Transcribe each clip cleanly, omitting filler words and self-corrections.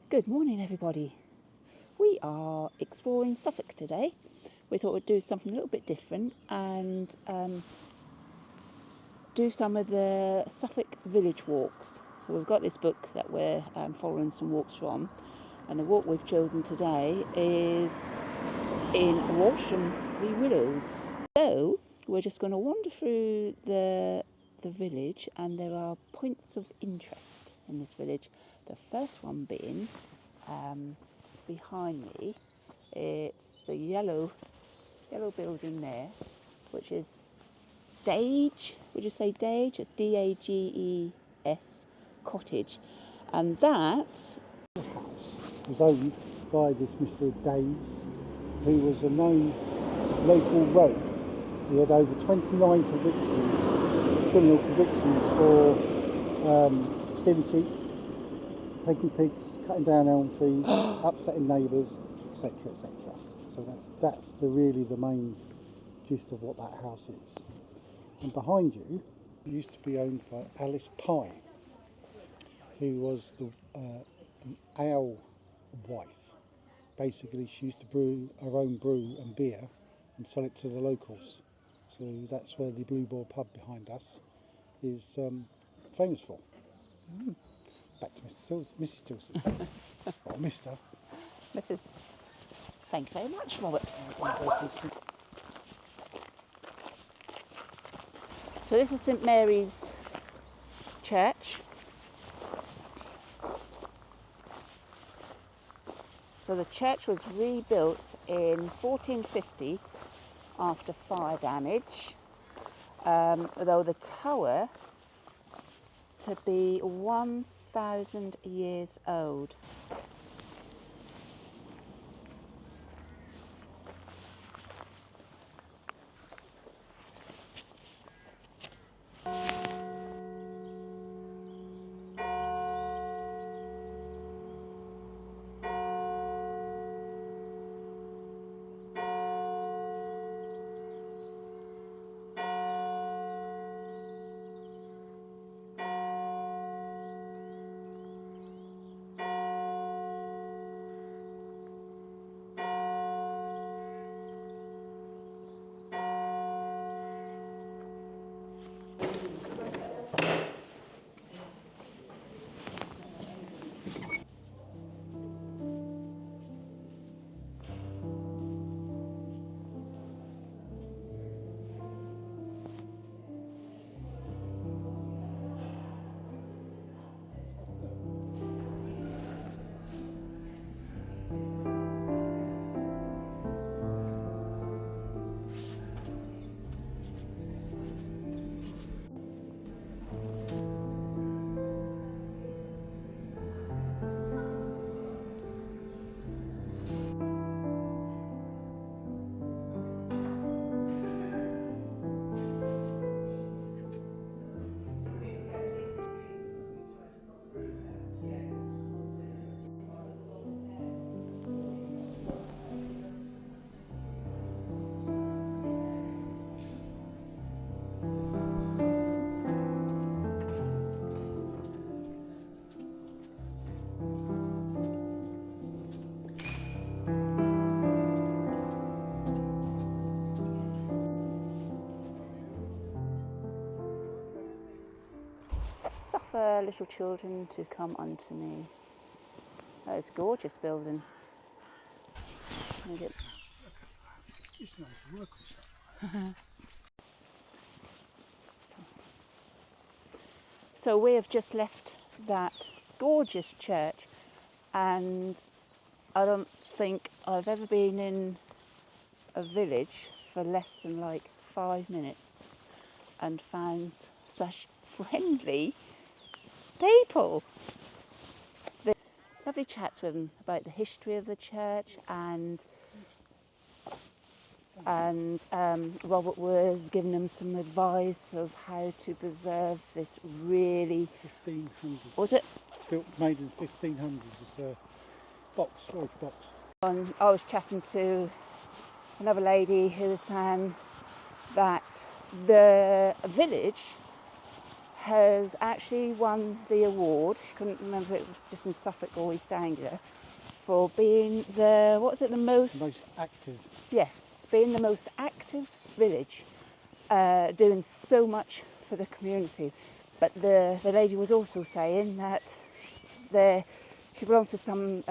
Good morning, everybody. We are exploring Suffolk today. We thought we'd do something a little bit different and do some of the Suffolk village walks. So we've got this book that we're following some walks from, and the walk we've chosen today is in Walsham le Willows. So we're just going to wander through the village, and there are points of interest in this village. The first one being just behind me. It's the yellow building there, which is Dage. Would you say Dage? It's Dages cottage, and that house was owned by this Mr. Daves, who was a known local rogue. He had over 29 criminal convictions for stealing sheep, taking pigs, cutting down elm trees, upsetting neighbours, etc., etc. So that's really the main gist of what that house is. And behind you, it used to be owned by Alice Pye, who was an ale wife. Basically, she used to brew her own brew and beer and sell it to the locals. So that's where the Blue Boar pub behind us is famous for. Back to Mrs. Stilson. Or Mr. Mrs. Thank you very much, Robert. So this is St Mary's Church. So the church was rebuilt in 1450 after fire damage, though the tower to be 1,000 years old. Suffer little children to come unto me. That is a gorgeous building. It's nice to work on stuff. So we have just left that gorgeous church, and I don't think I've ever been in a village for less than like 5 minutes and found such friendly people. Lovely chats with them about the history of the church, and Robert was giving them some advice of how to preserve this really 1500. Was it? Built, made in 1500. It's a storage box. I was chatting to another lady who was saying that the village has actually won the award. She couldn't remember if it was just in Suffolk or East Anglia, for being the Most active. Yes, being the most active village, doing so much for the community. But the lady was also saying that she belonged to some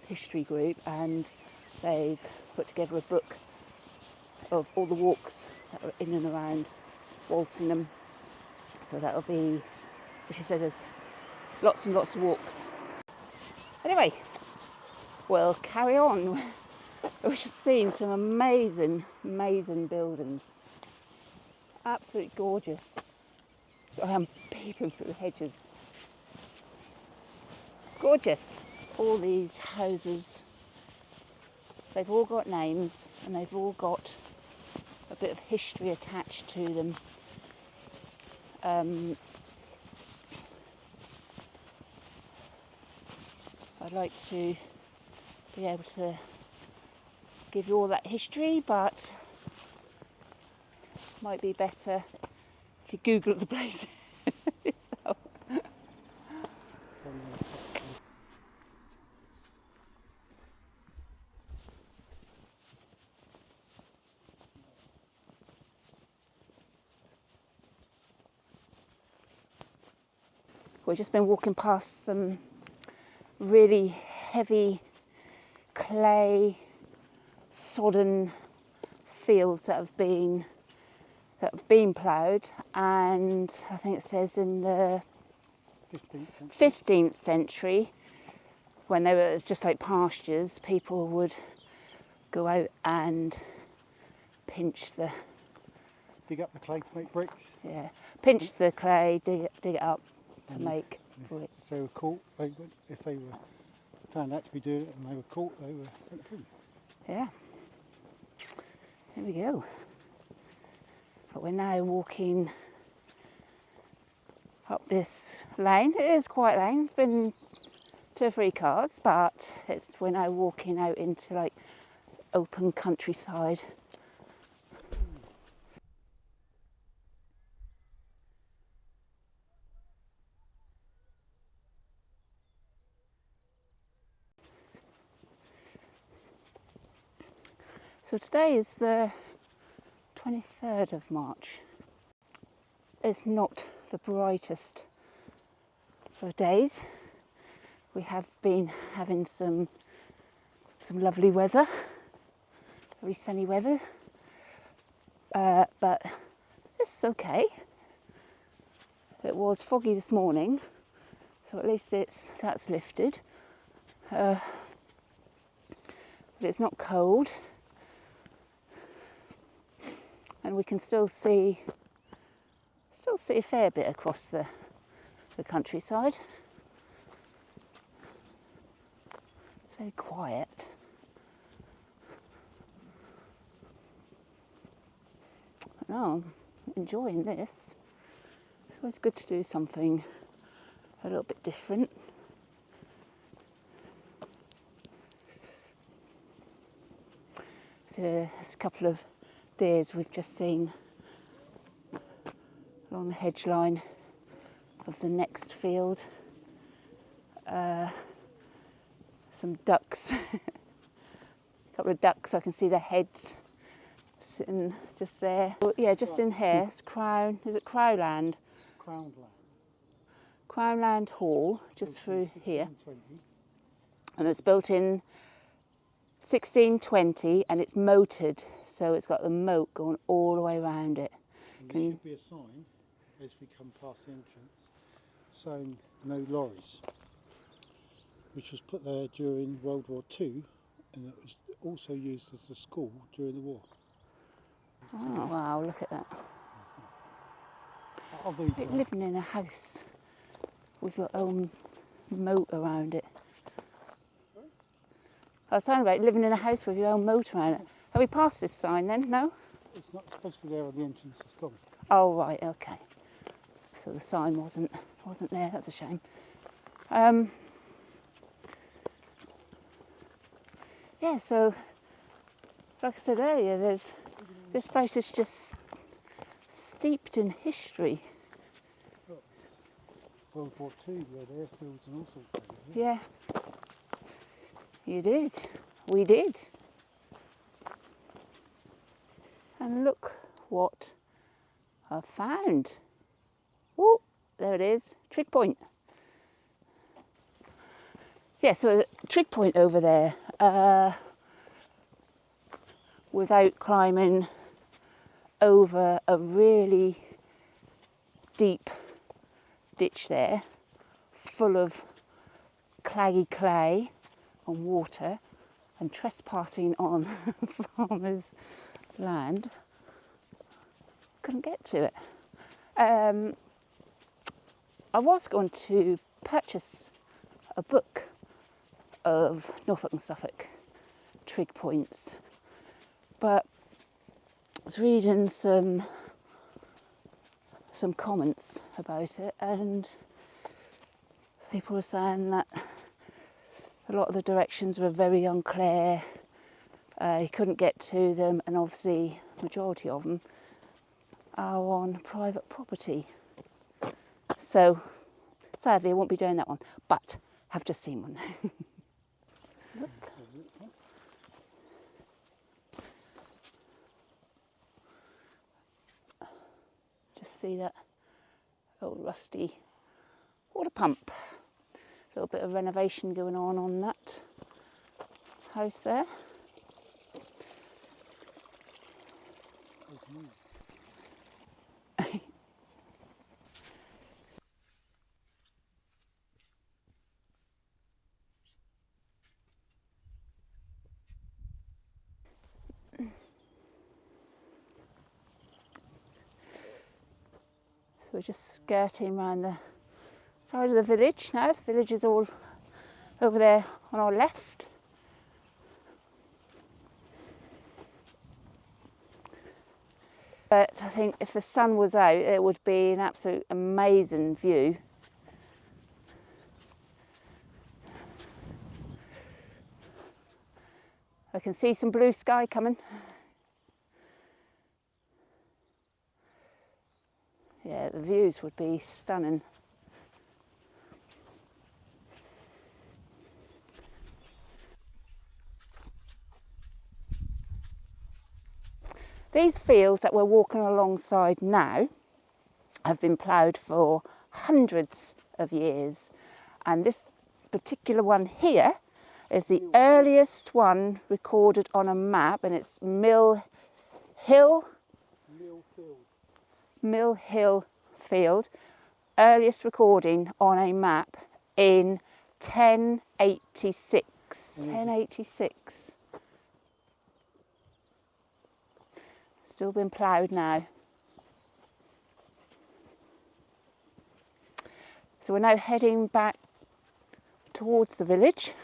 history group, and they've put together a book of all the walks that are in and around Walsham. So that'll be, she said, there's lots and lots of walks. Anyway, we'll carry on. We've just seen some amazing buildings. Absolutely gorgeous. So I am peeping through the hedges. Gorgeous. All these houses. They've all got names and they've all got a bit of history attached to them. I'd like to be able to give you all that history, but might be better if you Google the place yourself. We've just been walking past some really heavy clay sodden fields that have been ploughed, and I think it says in the 15th century, when they were just like pastures, people would go out and dig up the clay to make bricks. Yeah, pinch the clay, dig it up to make bricks. If they were caught, if they were turned out to be doing it and they were caught, they were sent free. Yeah, there we go. But we're now walking up this lane. It is quite a lane. It's been 2 or 3 cars, but we're now walking out into like open countryside. So today is the 23rd of March. It's not the brightest of days. We have been having some lovely weather, very sunny weather, but it's okay. It was foggy this morning, so at least that's lifted. But it's not cold. And we can still see a fair bit across the countryside. It's very quiet. Oh, I'm enjoying this. It's always good to do something a little bit different. So there's a couple of deers we've just seen along the hedge line of the next field. Some ducks, a couple of ducks. I can see their heads sitting just there. Well, yeah, just in here. It's Crown. Is it Crowland? Crownland Hall, just through here. And it's built in 1620, and it's moated, so it's got the moat going all the way around it. And there should be a sign as we come past the entrance saying no lorries, which was put there during World War II, and it was also used as a school during the war. Oh wow, look at that. Like living in a house with your own moat around it. I was talking about living in a house with your own moat around it. Have we passed this sign then? No? It's not supposed to be there on the entrance, it's gone. Oh right, okay. So the sign wasn't there, that's a shame. Yeah, so like I said earlier, this place is just steeped in history. World War II, we had airfields and all sorts of things. Yeah, you did. We did. And look what I've found. Oh, there it is, trig point. Yeah, so a trig point over there. Without climbing over a really deep ditch there, full of claggy clay and water, and trespassing on farmers' land. Couldn't get to it. I was going to purchase a book of Norfolk and Suffolk trig points, but I was reading some comments about it, and people were saying that a lot of the directions were very unclear. You couldn't get to them, and obviously the majority of them are on private property. So sadly I won't be doing that one, but I've just seen one. Look. Just see that old rusty water pump. A little bit of renovation going on that house there. So we're just skirting around the side of the village now. The village is all over there on our left. But I think if the sun was out, it would be an absolute amazing view. I can see some blue sky coming. Yeah, the views would be stunning. These fields that we're walking alongside now have been ploughed for hundreds of years, and this particular one here is the earliest one recorded on a map, and it's Mill Hill Field, earliest recording on a map in 1086. 1086. Still been ploughed now. So we're now heading back towards the village.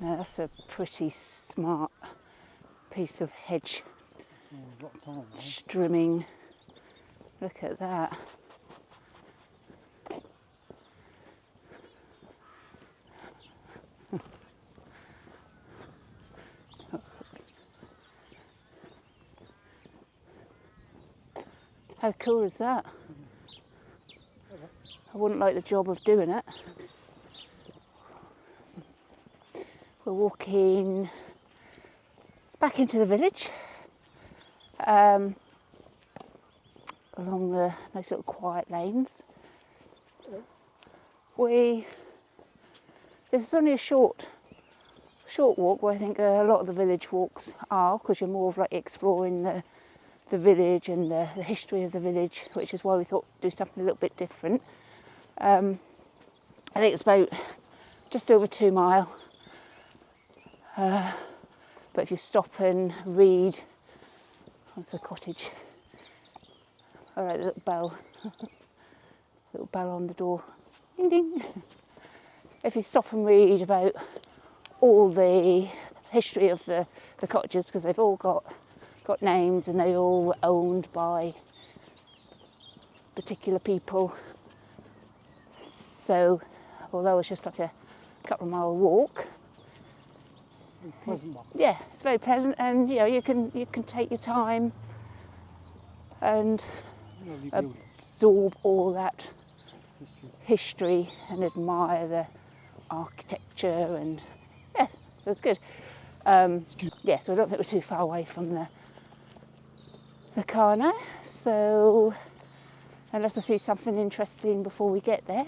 Now that's a pretty smart piece of hedge trimming. Look at that. How cool is that? I wouldn't like the job of doing it. We're walking back into the village, along the nice little quiet lanes. This is only a short walk, where I think a lot of the village walks are, because you're more of like exploring the village and the history of the village, which is why we thought do something a little bit different. I think it's about just over 2 miles. But if you stop and read, that's the cottage. All right, little bell, little bell on the door, ding ding. If you stop and read about all the history of the cottages, because they've all got names and they all were owned by particular people. So although it's just like a couple of mile walk, Very pleasant one. yeah, it's very pleasant, and you know, you can take your time and Lovely buildings. absorb all that History. history and admire the architecture, and yes, so it's good. Yeah, so I don't think we're too far away from the car now. So unless I see something interesting before we get there,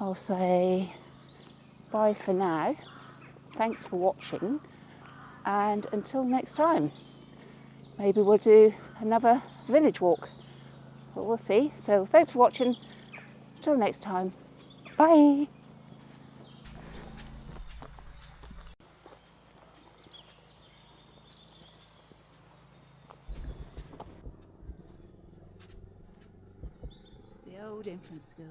I'll say bye for now. Thanks for watching, and until next time, maybe we'll do another village walk, but we'll see. So thanks for watching. Till next time, bye. The old infant school.